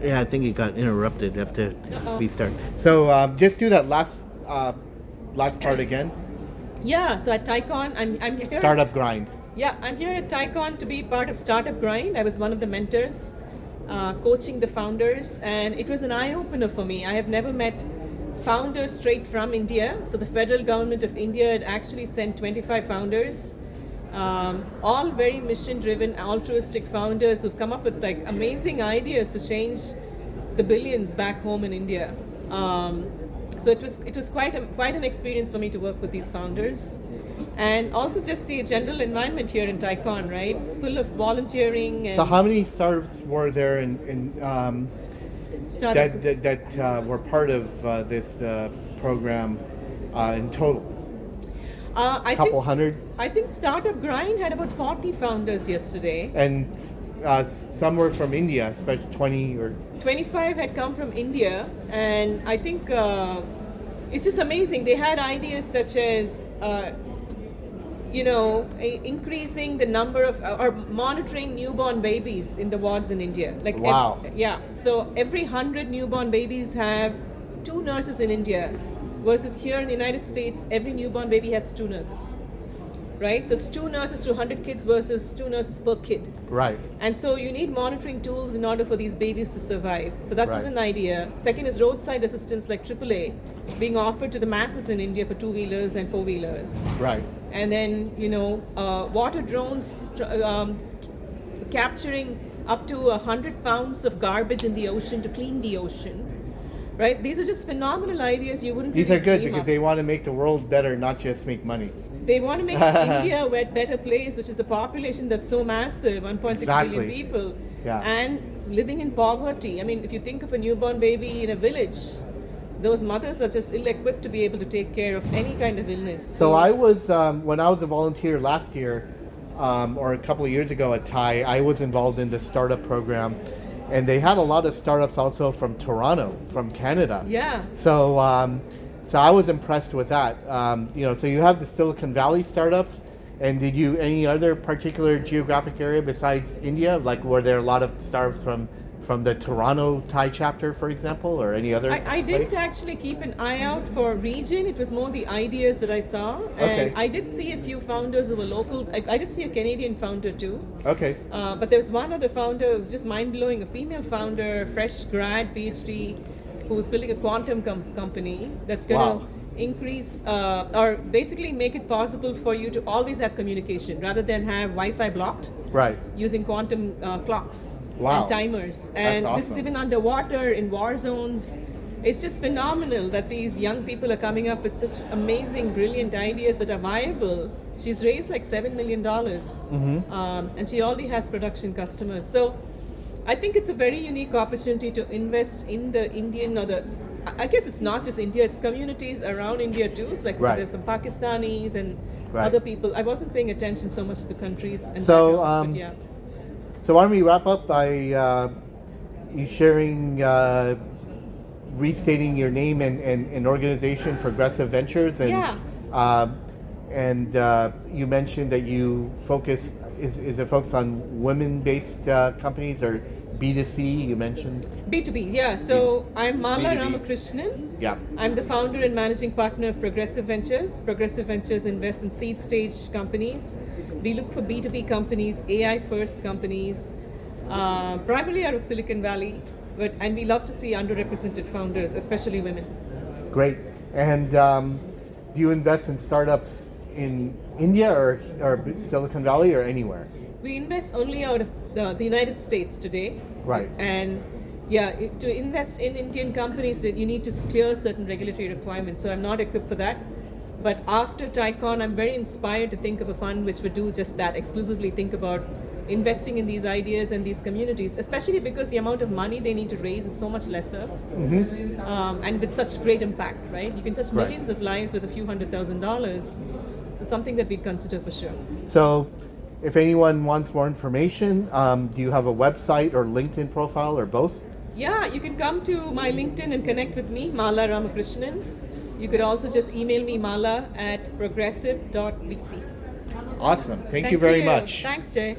Yeah, I think it got interrupted after we start. So just do that last part again. Yeah, so at Tiecon, I'm here. Startup grind. Yeah, I'm here at Tiecon to be part of Startup Grind. I was one of the mentors, coaching the founders, and it was an eye-opener for me. I have never met founders straight from India. So the federal government of India had actually sent 25 founders, all very mission-driven, altruistic founders who've come up with like amazing ideas to change the billions back home in India. So it was quite an experience for me to work with these founders, and also just the general environment here in Tiecon, right? It's full of volunteering. And so how many startups were there that were part of this program in total? Hundred? I think Startup Grind had about 40 founders yesterday. And some were from India, especially 20 or... 25 had come from India, and I think it's just amazing. They had ideas such as, increasing the number of, or monitoring newborn babies in the wards in India. Like, wow. So every 100 newborn babies have 2 nurses in India, versus here in the United States, every newborn baby has 2 nurses. Right? So it's 2 nurses to 100 kids versus 2 nurses per kid. Right. And so you need monitoring tools in order for these babies to survive. So that was an idea. Second is roadside assistance like AAA being offered to the masses in India for 2-wheelers and 4-wheelers. Right. And then, water drones capturing up to 100 pounds of garbage in the ocean to clean the ocean. Right? These are just phenomenal ideas you wouldn't These are good dream because of. they want to make the world better, not just make money. They want to make India a better place, which is a population that's so massive, 1.6 billion people, and living in poverty. I mean, if you think of a newborn baby in a village, those mothers are just ill-equipped to be able to take care of any kind of illness. So I was, when I was a volunteer last year, or a couple of years ago at TIE, I was involved in the startup program. And they had a lot of startups also from Toronto, from Canada. Yeah. So I was impressed with that. So you have the Silicon Valley startups, and did you any other particular geographic area besides India? Like, were there a lot of startups from the Toronto Thai chapter, for example, or any other? I didn't actually keep an eye out for region. It was more the ideas that I saw. And I did see a few founders who were local. I did see a Canadian founder too. Okay. But there was one other founder who was just mind-blowing, a female founder, fresh grad, PhD, who was building a quantum company that's going to increase or basically make it possible for you to always have communication rather than have Wi-Fi blocked. Right. Using quantum clocks. Wow. And timers. And awesome. This is even underwater in war zones. It's just phenomenal that these young people are coming up with such amazing, brilliant ideas that are viable. She's raised like $7 million. And she already has production customers. So I think it's a very unique opportunity to invest in the Indian I guess it's not just India, it's communities around India too. It's like there's some Pakistanis and other people. I wasn't paying attention so much to the countries and backgrounds, but yeah. So why don't we wrap up by you sharing, restating your name and organization, Progressive Ventures, and you mentioned that you focus. Is it focused on women-based companies or B2C? You mentioned B2B. Yeah. So I'm Mala B2B. Ramakrishnan. Yeah. I'm the founder and managing partner of Progressive Ventures. Progressive Ventures invests in seed stage companies. We look for B2B companies, AI first companies, primarily out of Silicon Valley, and we love to see underrepresented founders, especially women. Great. And do you invest in startups in India or Silicon Valley or anywhere? We invest only out of the United States today. Right. And to invest in Indian companies, that you need to clear certain regulatory requirements. So I'm not equipped for that. But after Tiecon, I'm very inspired to think of a fund which would do just that, exclusively think about investing in these ideas and these communities, especially because the amount of money they need to raise is so much lesser, and with such great impact, right? You can touch millions of lives with a few $100,000. So something that we consider for sure. So if anyone wants more information, do you have a website or LinkedIn profile or both? Yeah, you can come to my LinkedIn and connect with me, Mala Ramakrishnan. You could also just email me, mala@progressive.vc. Awesome. Thank you very much. Thanks, Jay.